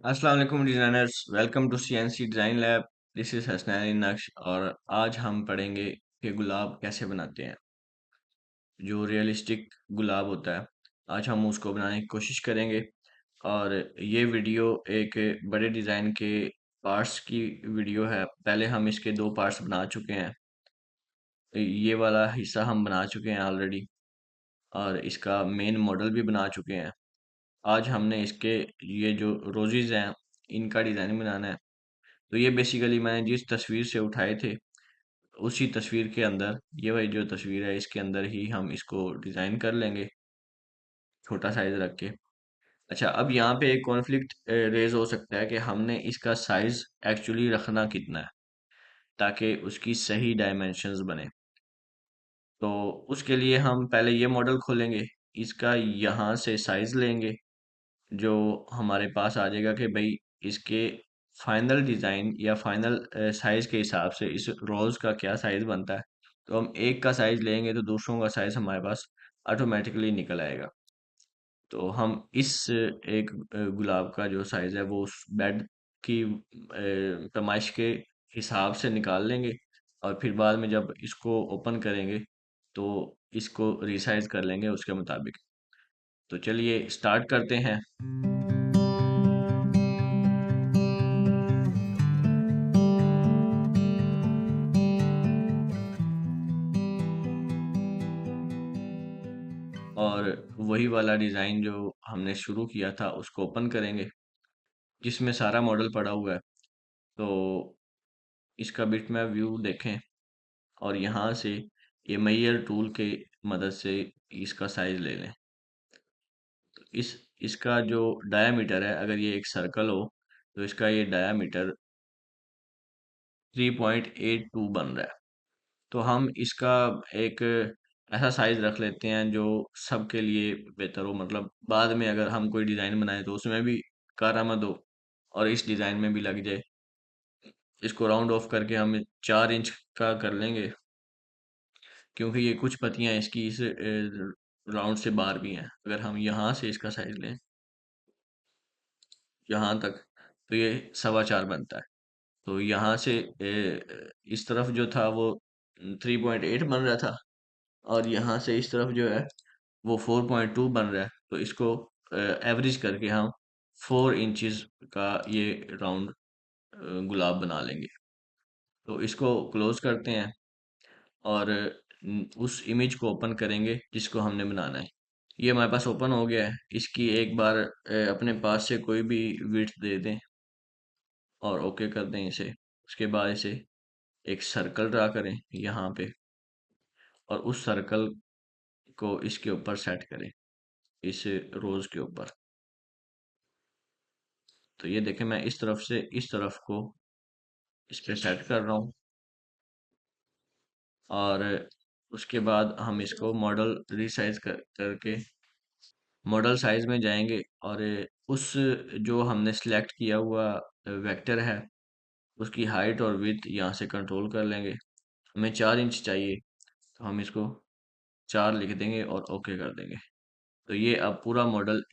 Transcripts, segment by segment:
अस्सलाम वालेकुम designers, welcome to CNC design lab. This is Hasnaini Naqsh और आज हम पढ़ेंगे कि गुलाब कैसे बनाते हैं। जो रियलिस्टिक गुलाब होता है, आज हम उसको बनाने की कोशिश करेंगे। और ये वीडियो एक बड़े डिज़ाइन के पार्ट्स की वीडियो है। पहले हम इसके दो पार्ट्स बना चुके हैं। ये वाला हिस्सा हम बना चुके हैं ऑलरेडी और इसका मेन मॉडल भी बना चुके हैं। आज हमने इसके ये जो रोजेज़ हैं, इनका डिज़ाइन बनाना है। तो ये बेसिकली मैंने जिस तस्वीर से उठाए थे उसी तस्वीर के अंदर, ये वाली जो तस्वीर है इसके अंदर ही हम इसको डिज़ाइन कर लेंगे, छोटा साइज रख के। अच्छा, अब यहाँ पे एक कॉन्फ्लिक्ट रेज हो सकता है कि हमने इसका साइज एक्चुअली रखना कितना है ताकि उसकी सही डायमेंशंस बने। तो उसके लिए हम पहले ये मॉडल खोलेंगे, इसका यहाँ से साइज लेंगे जो हमारे पास आ जाएगा कि भाई इसके फाइनल डिज़ाइन या फाइनल साइज के हिसाब से इस रोज़ का क्या साइज बनता है। तो हम एक का साइज लेंगे तो दूसरों का साइज हमारे पास ऑटोमेटिकली निकल आएगा। तो हम इस एक गुलाब का जो साइज है वो उस बेड की पैमाइश के हिसाब से निकाल लेंगे और फिर बाद में जब इसको ओपन करेंगे तो इसको रिसाइज कर लेंगे उसके मुताबिक। तो चलिए स्टार्ट करते हैं। और वही वाला डिज़ाइन जो हमने शुरू किया था उसको ओपन करेंगे जिसमें सारा मॉडल पड़ा हुआ है। तो इसका बिटमैप व्यू देखें और यहाँ से ये मेजर टूल के मदद से इसका साइज ले लें। तो इसका जो डायामीटर है, अगर ये एक सर्कल हो तो इसका ये डायामीटर 3.82 बन रहा है। तो हम इसका एक ऐसा साइज रख लेते हैं जो सबके लिए बेहतर हो, मतलब बाद में अगर हम कोई डिज़ाइन बनाए तो उसमें भी कारआमद हो और इस डिज़ाइन में भी लग जाए। इसको राउंड ऑफ करके हम 4 इंच का कर लेंगे क्योंकि ये कुछ पत्तियां इसकी इस राउंड से बाहर भी हैं। अगर हम यहाँ से इसका साइज लें यहाँ तक तो ये 4.25 बनता है। तो यहाँ से इस तरफ जो था वो 3.8 बन रहा था और यहाँ से इस तरफ जो है वो 4.2 बन रहा है। तो इसको एवरेज करके हम 4 इंचज का ये राउंड गुलाब बना लेंगे। तो इसको क्लोज करते हैं और उस इमेज को ओपन करेंगे जिसको हमने बनाना है। ये हमारे पास ओपन हो गया है। इसकी एक बार अपने पास से कोई भी विड्थ दे दें और ओके कर दें इसे। उसके बाद इसे एक सर्कल ड्रा करें यहाँ पे और उस सर्कल को इसके ऊपर सेट करें, इस रोज के ऊपर। तो ये देखें, मैं इस तरफ से इस तरफ को इस पे सेट कर रहा हूँ और उसके बाद हम इसको मॉडल रिसाइज करके मॉडल साइज में जाएंगे और उस जो हमने सेलेक्ट किया हुआ वेक्टर है उसकी हाइट और विड्थ यहाँ से कंट्रोल कर लेंगे। हमें 4 इंच चाहिए तो हम इसको 4 लिख देंगे और ओके कर देंगे। तो ये अब पूरा मॉडल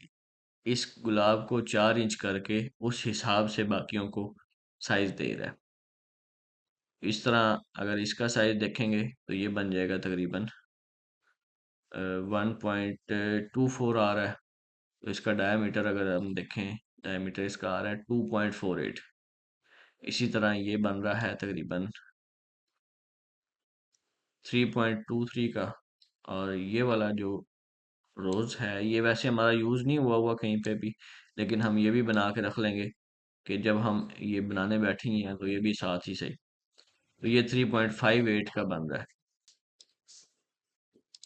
इस गुलाब को 4 इंच करके उस हिसाब से बाकियों को साइज दे रहा है। इस तरह अगर इसका साइज देखेंगे तो ये बन जाएगा तकरीबन 1.24 आ रहा है। तो इसका डायमीटर अगर हम देखें, डायमीटर इसका आ रहा है 2.48। इसी तरह ये बन रहा है तकरीबन 3.23 का। और ये वाला जो रोज है ये वैसे हमारा यूज नहीं हुआ हुआ कहीं पे भी, लेकिन हम ये भी बना के रख लेंगे कि जब हम ये बनाने बैठेंगे हैं तो ये भी साथ ही सही। तो ये 3.58 का बन रहा है।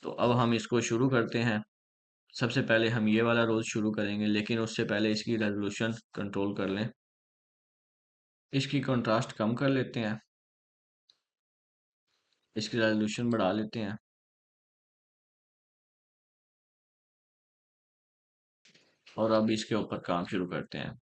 तो अब हम इसको शुरू करते हैं। सबसे पहले हम ये वाला रोज शुरू करेंगे, लेकिन उससे पहले इसकी रेजोल्यूशन कंट्रोल कर लें। इसकी कंट्रास्ट कम कर लेते हैं, इसकी रेजोल्यूशन बढ़ा लेते हैं और अब इसके ऊपर काम शुरू करते हैं।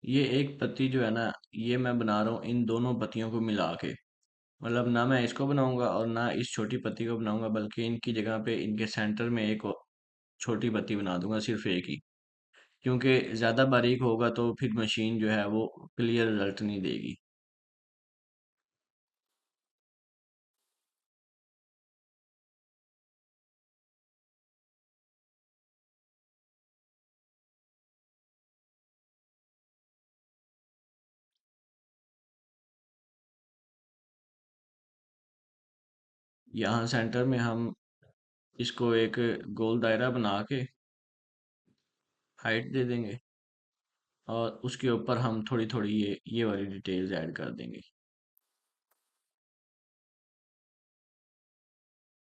ये एक पत्ती जो है ना, ये मैं बना रहा हूँ इन दोनों पत्तियों को मिला के। मतलब ना मैं इसको बनाऊंगा और ना इस छोटी पत्ती को बनाऊंगा, बल्कि इनकी जगह पे इनके सेंटर में एक छोटी पत्ती बना दूंगा, सिर्फ एक ही। क्योंकि ज्यादा बारीक होगा तो फिर मशीन जो है वो क्लियर रिजल्ट नहीं देगी। यहाँ सेंटर में हम इसको एक गोल दायरा बना के हाइट दे देंगे, और उसके ऊपर हम थोड़ी थोड़ी ये वाली डिटेल्स ऐड कर देंगे।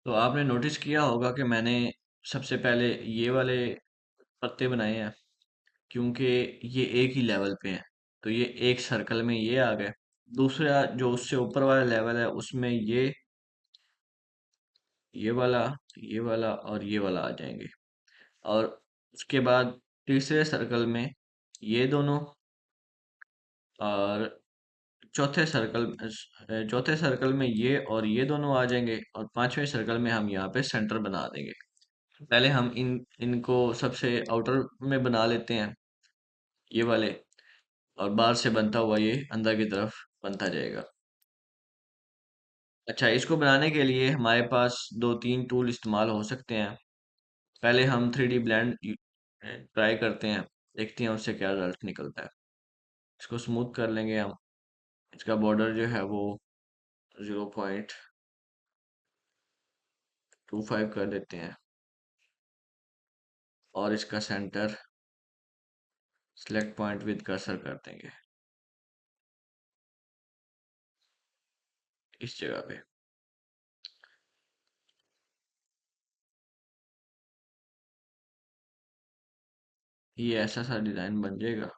तो आपने नोटिस किया होगा कि मैंने सबसे पहले ये वाले पत्ते बनाए हैं, क्योंकि ये एक ही लेवल पे हैं। तो ये एक सर्कल में ये आ गए। दूसरा जो उससे ऊपर वाला लेवल है उसमें ये वाला, ये वाला और ये वाला आ जाएंगे। और उसके बाद तीसरे सर्कल में ये दोनों, और चौथे सर्कल में ये और ये दोनों आ जाएंगे, और पांचवें सर्कल में हम यहाँ पे सेंटर बना देंगे। पहले हम इनको सबसे आउटर में बना लेते हैं, ये वाले। और बाहर से बनता हुआ ये अंदर की तरफ बनता जाएगा। अच्छा, इसको बनाने के लिए हमारे पास दो तीन टूल इस्तेमाल हो सकते हैं। पहले हम 3D ब्लेंड ट्राई करते हैं, देखते हैं उससे क्या रिजल्ट निकलता है। इसको स्मूथ कर लेंगे हम। इसका बॉर्डर जो है वो 0.25 कर देते हैं, और इसका centre select point with cursor कर देंगे इस जगह पे। ये ऐसा सा डिजाइन बन जाएगा।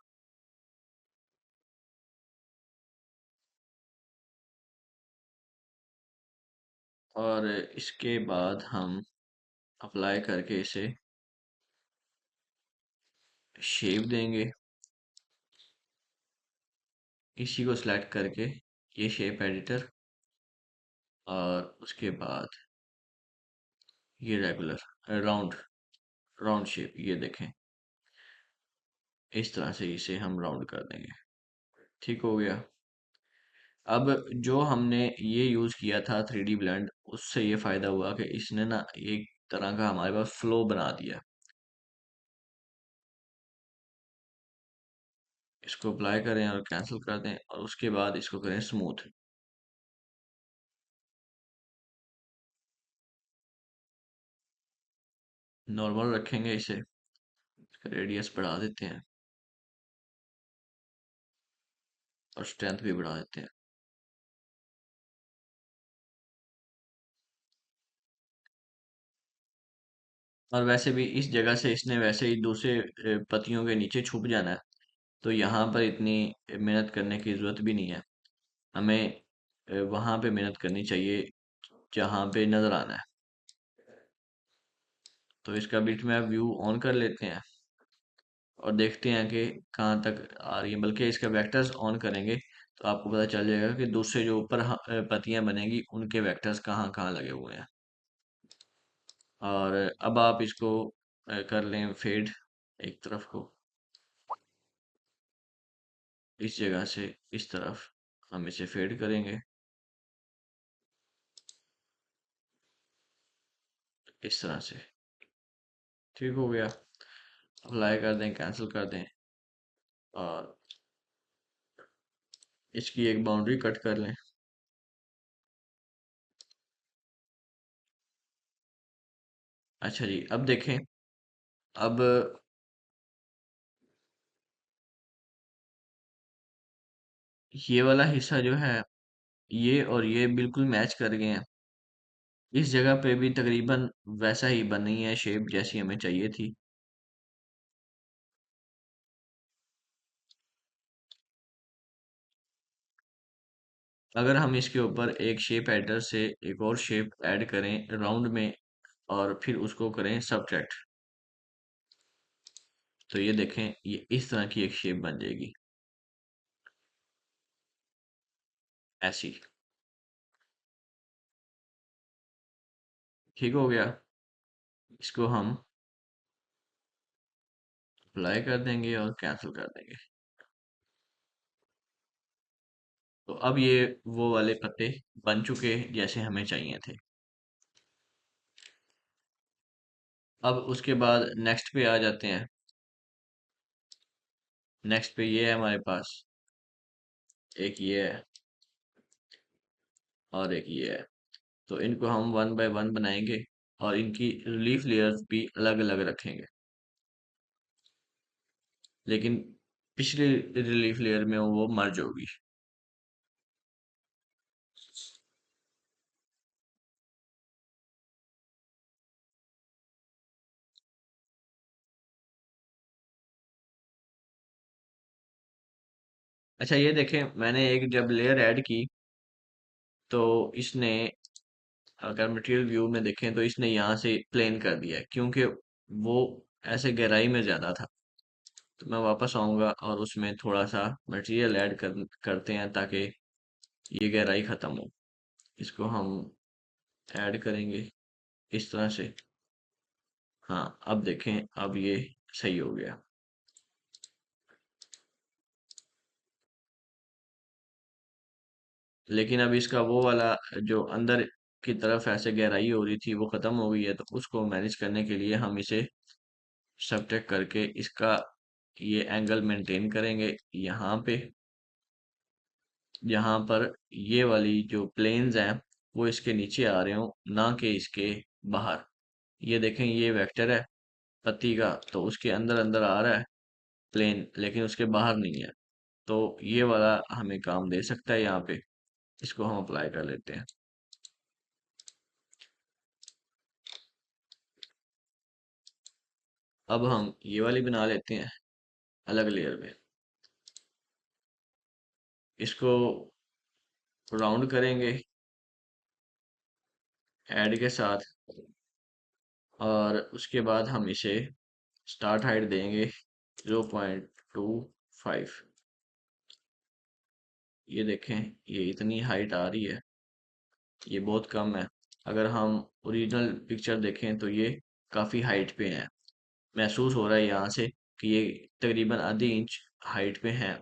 और इसके बाद हम अप्लाई करके इसे शेप देंगे। इसी को सिलेक्ट करके ये शेप एडिटर, और उसके बाद ये रेगुलर राउंड राउंड शेप, ये देखें। इस तरह से इसे हम राउंड कर देंगे। ठीक हो गया। अब जो हमने ये यूज किया था 3D ब्लेंड, उससे ये फायदा हुआ कि इसने ना एक तरह का हमारे पास फ्लो बना दिया। इसको अप्लाई करें और कैंसिल कर दें, और उसके बाद इसको करें स्मूथ। नॉर्मल रखेंगे इसे, इसका रेडियस बढ़ा देते हैं, और स्ट्रेंथ भी बढ़ा देते हैं। और वैसे भी इस जगह से इसने वैसे ही दूसरे पत्तियों के नीचे छुप जाना है। तो यहाँ पर इतनी मेहनत करने की ज़रूरत भी नहीं है हमें। वहाँ पे मेहनत करनी चाहिए जहाँ पे नज़र आना है। तो इसका बीच में व्यू ऑन कर लेते हैं, और देखते हैं कि कहाँ तक आ रही है। बल्कि इसका वेक्टर्स ऑन करेंगे तो आपको पता चल जाएगा कि दूसरे जो ऊपर पत्तियां बनेगी उनके वेक्टर्स कहाँ कहाँ लगे हुए हैं। और अब आप इसको कर लें फेड, एक तरफ को इस जगह से इस तरफ हम इसे फेड करेंगे, इस तरह से। ठीक हो गया। अप्लाई कर दें, कैंसिल कर दें, और इसकी एक बाउंड्री कट कर लें। अच्छा जी, अब देखें। अब ये वाला हिस्सा जो है, ये और ये बिल्कुल मैच कर गए हैं। इस जगह पे भी तकरीबन वैसा ही बनी है शेप जैसी हमें चाहिए थी। अगर हम इसके ऊपर एक शेप एडर से एक और शेप ऐड करें राउंड में, और फिर उसको करें सब्ट्रैक्ट, तो ये देखें, ये इस तरह की एक शेप बन जाएगी। ऐसी। ठीक हो गया। इसको हम अप्लाई कर देंगे और कैंसिल कर देंगे। तो अब ये वो वाले पत्ते बन चुके जैसे हमें चाहिए थे। अब उसके बाद नेक्स्ट पे आ जाते हैं। नेक्स्ट पे ये है हमारे पास, एक ये है और एक ये है। तो इनको हम वन बाय वन बनाएंगे और इनकी रिलीफ लेयर्स भी अलग अलग रखेंगे। लेकिन पिछली रिलीफ लेयर में वो मर्ज होगी। अच्छा ये देखें, मैंने एक जब लेयर ऐड की तो इसने, अगर मटेरियल व्यू में देखें तो इसने यहाँ से प्लेन कर दिया है, क्योंकि वो ऐसे गहराई में ज़्यादा था। तो मैं वापस आऊँगा और उसमें थोड़ा सा मटेरियल ऐड करते हैं ताकि ये गहराई ख़त्म हो। इसको हम ऐड करेंगे इस तरह से। हाँ अब देखें, अब ये सही हो गया। लेकिन अब इसका वो वाला जो अंदर की तरफ ऐसे गहराई हो रही थी वो ख़त्म हो गई है, तो उसको मैनेज करने के लिए हम इसे सब्ट्रैक्ट करके इसका ये एंगल मेंटेन करेंगे यहाँ पे। यहाँ पर ये वाली जो प्लेन्स हैं वो इसके नीचे आ रहे हो, ना कि इसके बाहर। ये देखें, ये वेक्टर है पत्ती का, तो उसके अंदर अंदर आ रहा है प्लेन, लेकिन उसके बाहर नहीं है। तो ये वाला हमें काम दे सकता है यहाँ पे। इसको हम अप्लाई कर लेते हैं। अब हम ये वाली बना लेते हैं अलग लेयर में। इसको राउंड करेंगे ऐड के साथ, और उसके बाद हम इसे स्टार्ट हाइट देंगे 0.25। ये देखें, ये इतनी हाइट आ रही है, ये बहुत कम है। अगर हम ओरिजिनल पिक्चर देखें तो ये काफ़ी हाइट पे है। महसूस हो रहा है यहाँ से कि ये तकरीबन आधी इंच हाइट पे है।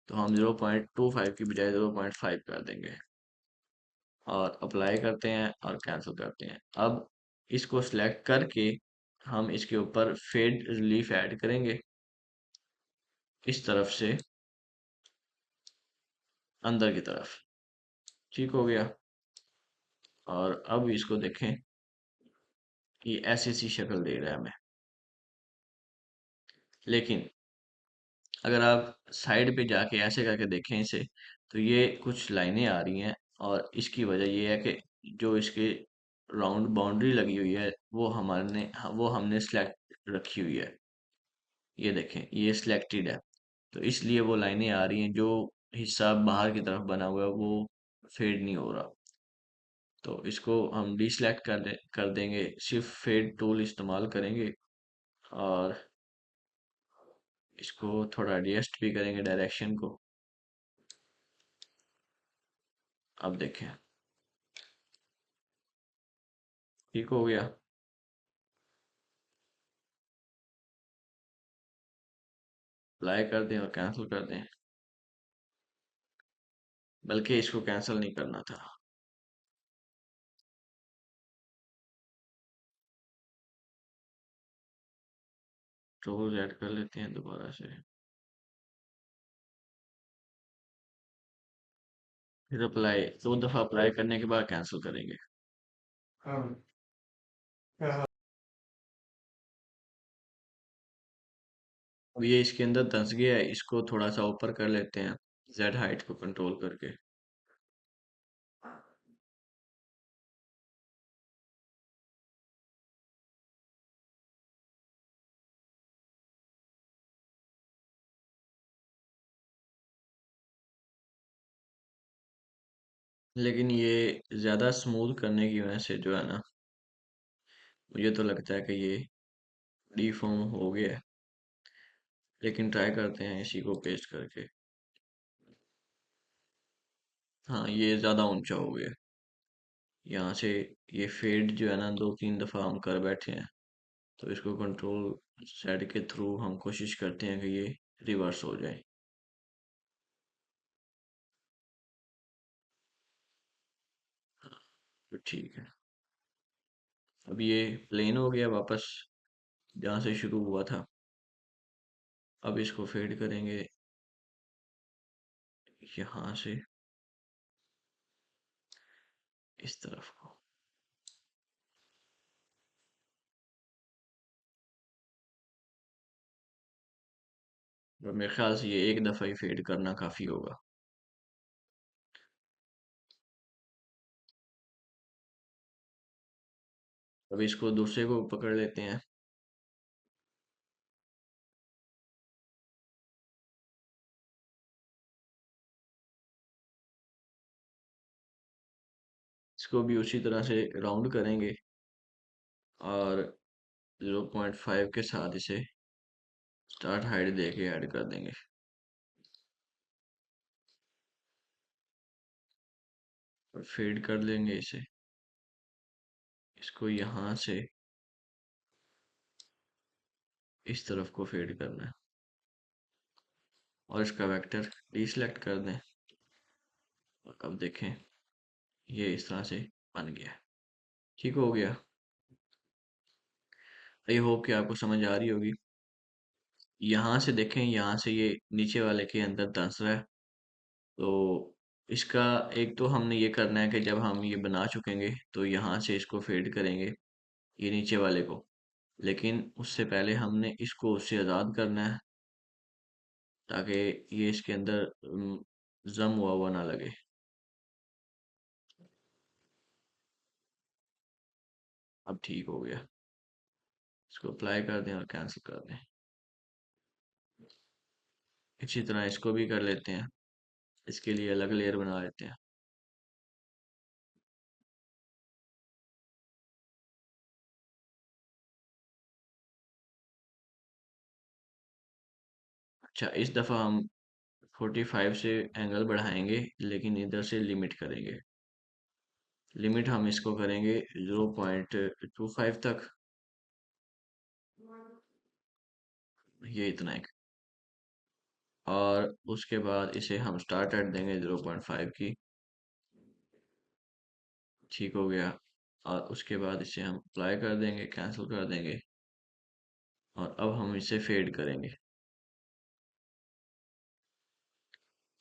तो हम 0.25 की बजाय 0.5 कर देंगे और अप्लाई करते हैं और कैंसिल करते हैं। अब इसको सिलेक्ट करके हम इसके ऊपर फेड रिलीफ ऐड करेंगे इस तरफ से अंदर की तरफ। ठीक हो गया। और अब इसको देखें, ये ऐसी सी शक्ल दे रहा है हमें। लेकिन अगर आप साइड पे जाके ऐसे करके देखें इसे, तो ये कुछ लाइनें आ रही हैं, और इसकी वजह ये है कि जो इसके राउंड बाउंड्री लगी हुई है वो हमने सिलेक्ट रखी हुई है। ये देखें, ये सिलेक्टेड है, तो इसलिए वो लाइनें आ रही हैं। जो हिस्सा बाहर की तरफ बना हुआ है वो फेड नहीं हो रहा। तो इसको हम डीसेलेक्ट कर देंगे, सिर्फ फेड टूल इस्तेमाल करेंगे और इसको थोड़ा एडजस्ट भी करेंगे डायरेक्शन को। अब देखें, ठीक हो गया। अप्लाई कर दें और कैंसिल कर दें, बल्कि इसको कैंसिल नहीं करना था। रोज ऐड कर लेते हैं दोबारा से, फिर अप्लाई, दो दफा अप्लाई करने के बाद कैंसिल करेंगे। अब ये इसके अंदर धंस गया है, इसको थोड़ा सा ऊपर कर लेते हैं जेड हाइट को कंट्रोल करके। लेकिन ये ज्यादा स्मूथ करने की वजह से जो है ना, मुझे तो लगता है कि ये डीफॉर्म हो गया है। लेकिन ट्राई करते हैं इसी को पेस्ट करके। हाँ, ये ज़्यादा ऊंचा हो गया। यहाँ से ये फेड जो है ना, 2-3 दफ़ा हम कर बैठे हैं। तो इसको कंट्रोल सेट के थ्रू हम कोशिश करते हैं कि ये रिवर्स हो जाए। तो ठीक है। अब ये प्लेन हो गया वापस जहाँ से शुरू हुआ था। अब इसको फेड करेंगे यहाँ से इस तरफ को। और मेरे ख्याल से ये एक दफ़ा ही फेड करना काफ़ी होगा। अब इसको दूसरे को पकड़ लेते हैं। इसको भी उसी तरह से राउंड करेंगे और 0.5 के साथ इसे स्टार्ट हाइट दे के ऐड कर देंगे। और फेड कर लेंगे इसे। इसको यहाँ से इस तरफ को फेड करना है और इसका वेक्टर डीसेलेक्ट कर दें। और अब देखें ये इस तरह से बन गया। ठीक हो गया। आई होप कि आपको समझ आ रही होगी। यहाँ से देखें, यहाँ से ये नीचे वाले के अंदर धंस रहा है। तो इसका एक तो हमने ये करना है कि जब हम ये बना चुकेंगे तो यहाँ से इसको फेड करेंगे, ये नीचे वाले को। लेकिन उससे पहले हमने इसको उससे आज़ाद करना है ताकि ये इसके अंदर जम हुआ ना लगे। अब ठीक हो गया। इसको अप्लाई कर दें और कैंसिल कर दें। इसी तरह इसको भी कर लेते हैं। इसके लिए अलग लेयर बना लेते हैं। अच्छा, इस दफ़ा हम 45 से एंगल बढ़ाएंगे लेकिन इधर से लिमिट करेंगे। लिमिट हम इसको करेंगे 0.25 तक। ये इतना है। और उसके बाद इसे हम स्टार्ट एट देंगे 0.5 की। ठीक हो गया। और उसके बाद इसे हम अप्लाई कर देंगे, कैंसिल कर देंगे। और अब हम इसे फेड करेंगे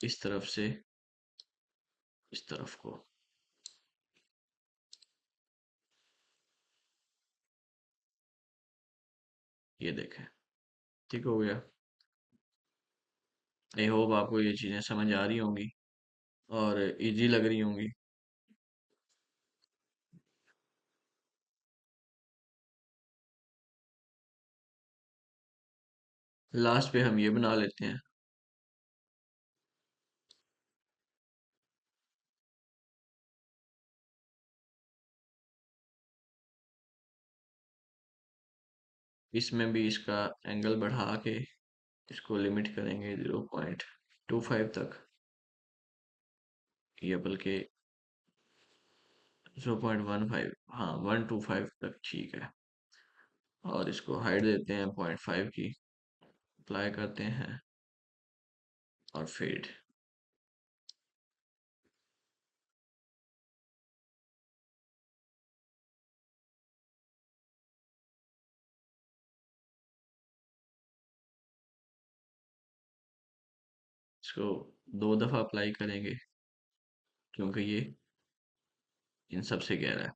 इस तरफ से इस तरफ को। ये देखें, ठीक हो गया। आई होप आपको ये चीज़ें समझ आ रही होंगी और इजी लग रही होंगी। लास्ट पे हम ये बना लेते हैं। इसमें भी इसका एंगल बढ़ा के इसको लिमिट करेंगे 0.25 तक, या बल्कि 0.15। हाँ, 125 तक ठीक है। और इसको हाइट देते हैं 0.5 की। अप्लाई करते हैं और फेड। इसको 2 दफ़ा अप्लाई करेंगे क्योंकि ये इन सब से गहरा है।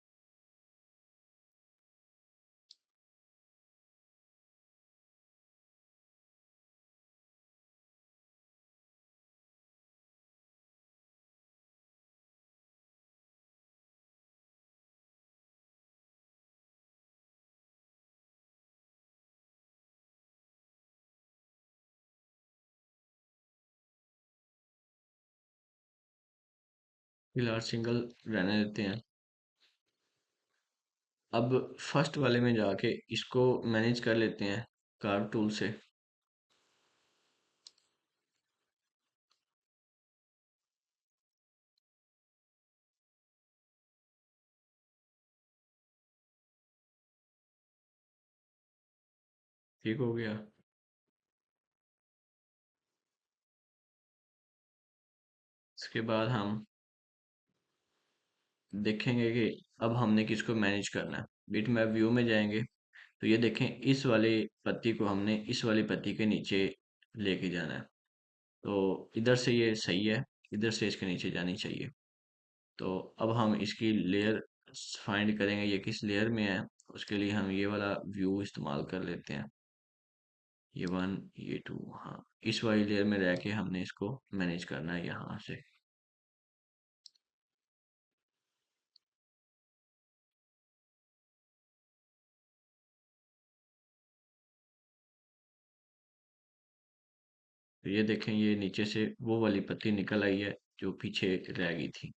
फिलहाल सिंगल रहने देते हैं। अब फर्स्ट वाले में जाके इसको मैनेज कर लेते हैं कार्व टूल से। ठीक हो गया। इसके बाद हम देखेंगे कि अब हमने किसको मैनेज करना है। बिट मैप व्यू में जाएंगे तो ये देखें, इस वाली पत्ती को हमने इस वाली पत्ती के नीचे लेके जाना है। तो इधर से ये सही है, इधर से इसके नीचे जानी चाहिए। तो अब हम इसकी लेयर फाइंड करेंगे, ये किस लेयर में है। उसके लिए हम ये वाला व्यू इस्तेमाल कर लेते हैं, ये वन ये टू। हाँ, इस वाली लेयर में रह के हमने इसको मैनेज करना है यहाँ से। तो ये देखें, ये नीचे से वो वाली पत्ती निकल आई है जो पीछे रह गई थी।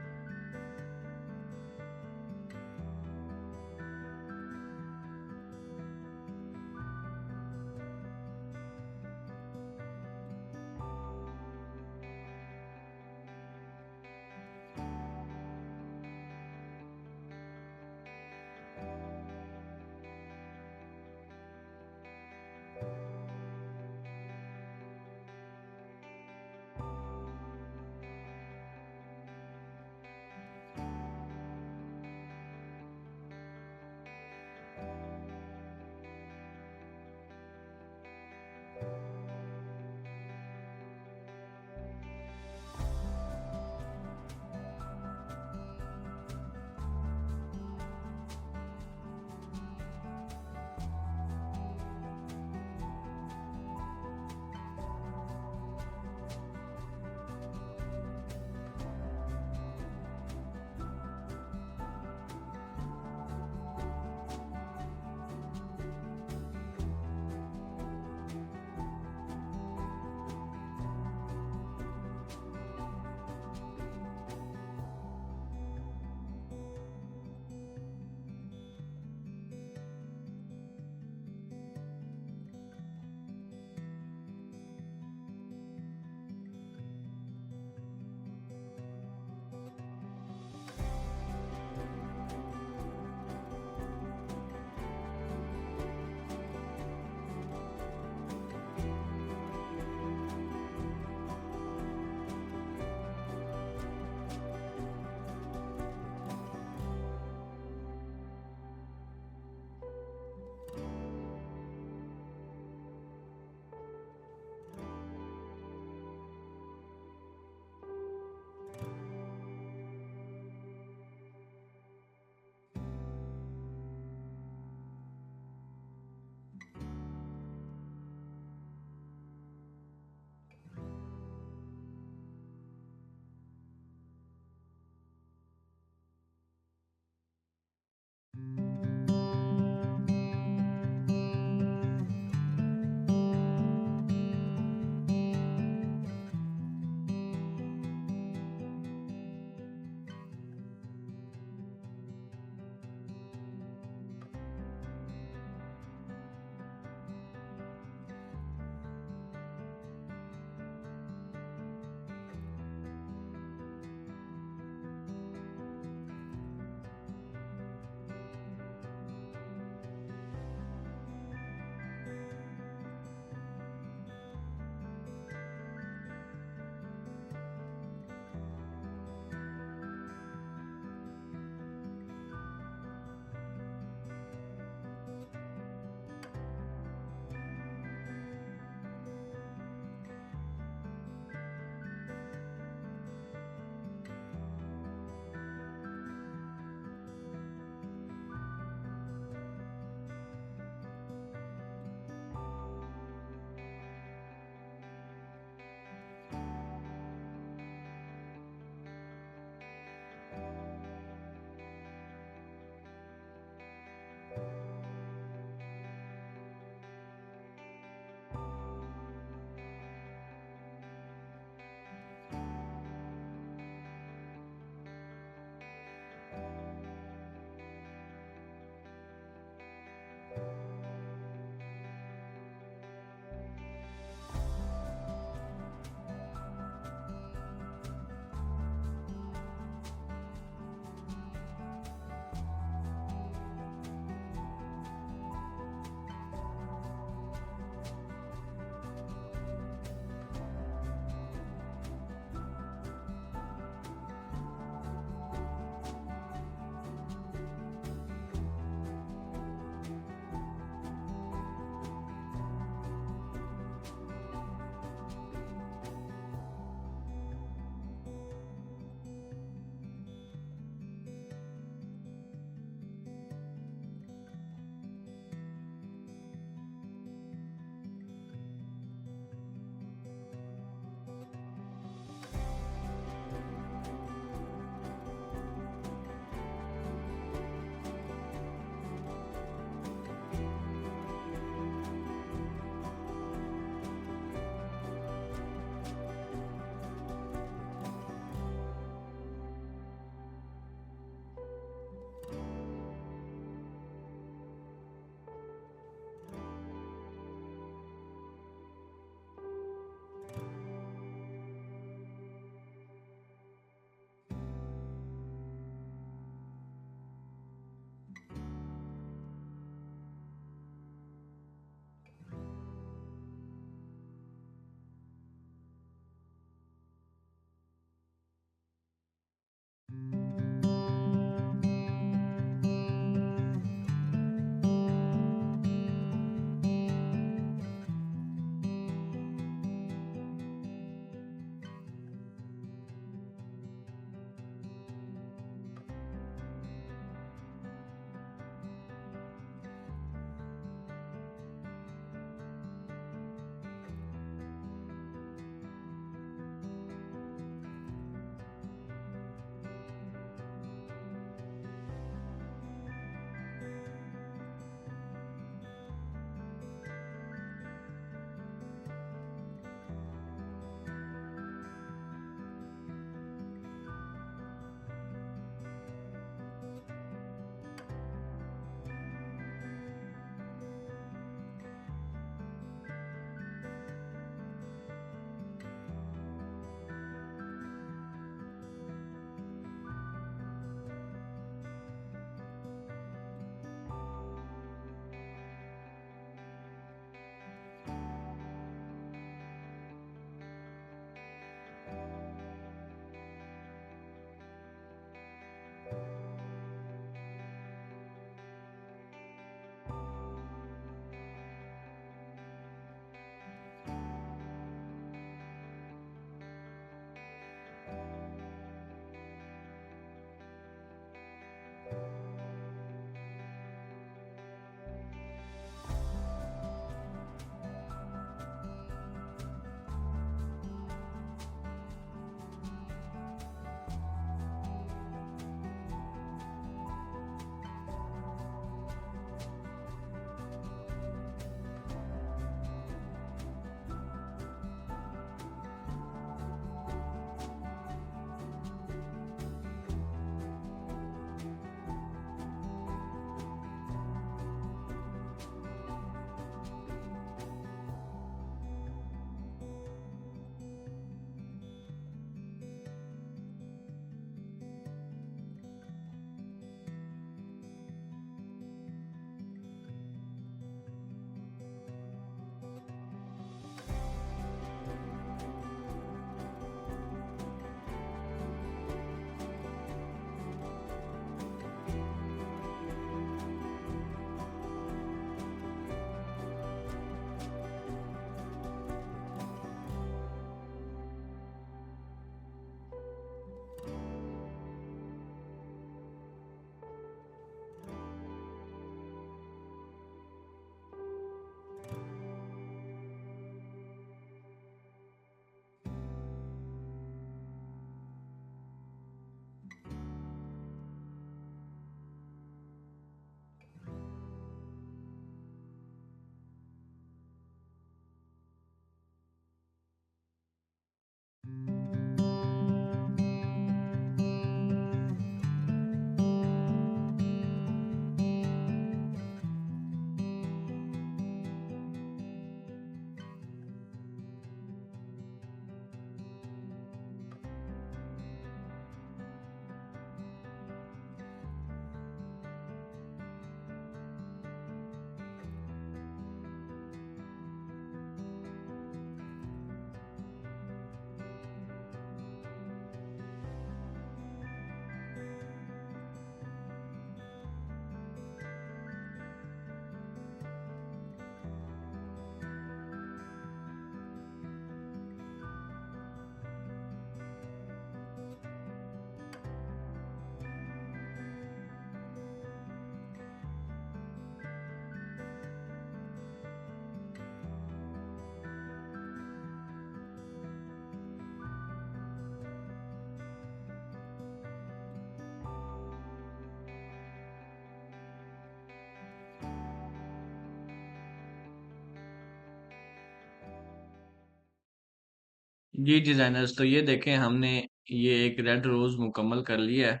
जी डिजाइनर्स, तो ये देखें हमने ये एक रेड रोज मुकम्मल कर लिया है।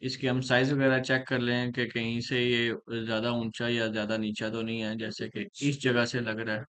इसके हम साइज वगैरह चेक कर लें कि कहीं से ये ज्यादा ऊंचा या ज्यादा नीचा तो नहीं है, जैसे कि इस जगह से लग रहा है।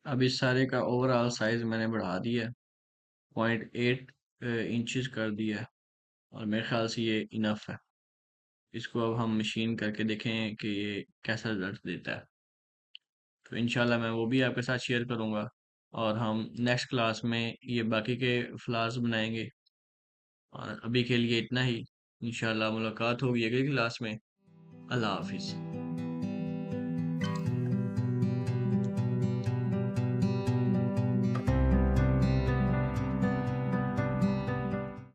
अब इस सारे का ओवरऑल साइज मैंने बढ़ा दिया है, 0.8 इंचज कर दिया है, और मेरे ख्याल से ये इनफ है। इसको अब हम मशीन करके देखें कि ये कैसा रिजल्ट देता है। तो इंशाल्लाह मैं वो भी आपके साथ शेयर करूंगा, और हम नेक्स्ट क्लास में ये बाकी के फ्लावर्स बनाएंगे। और अभी के लिए इतना ही। इंशाल्लाह मुलाकात होगी अगली क्लास में। अल्लाह हाफिज़।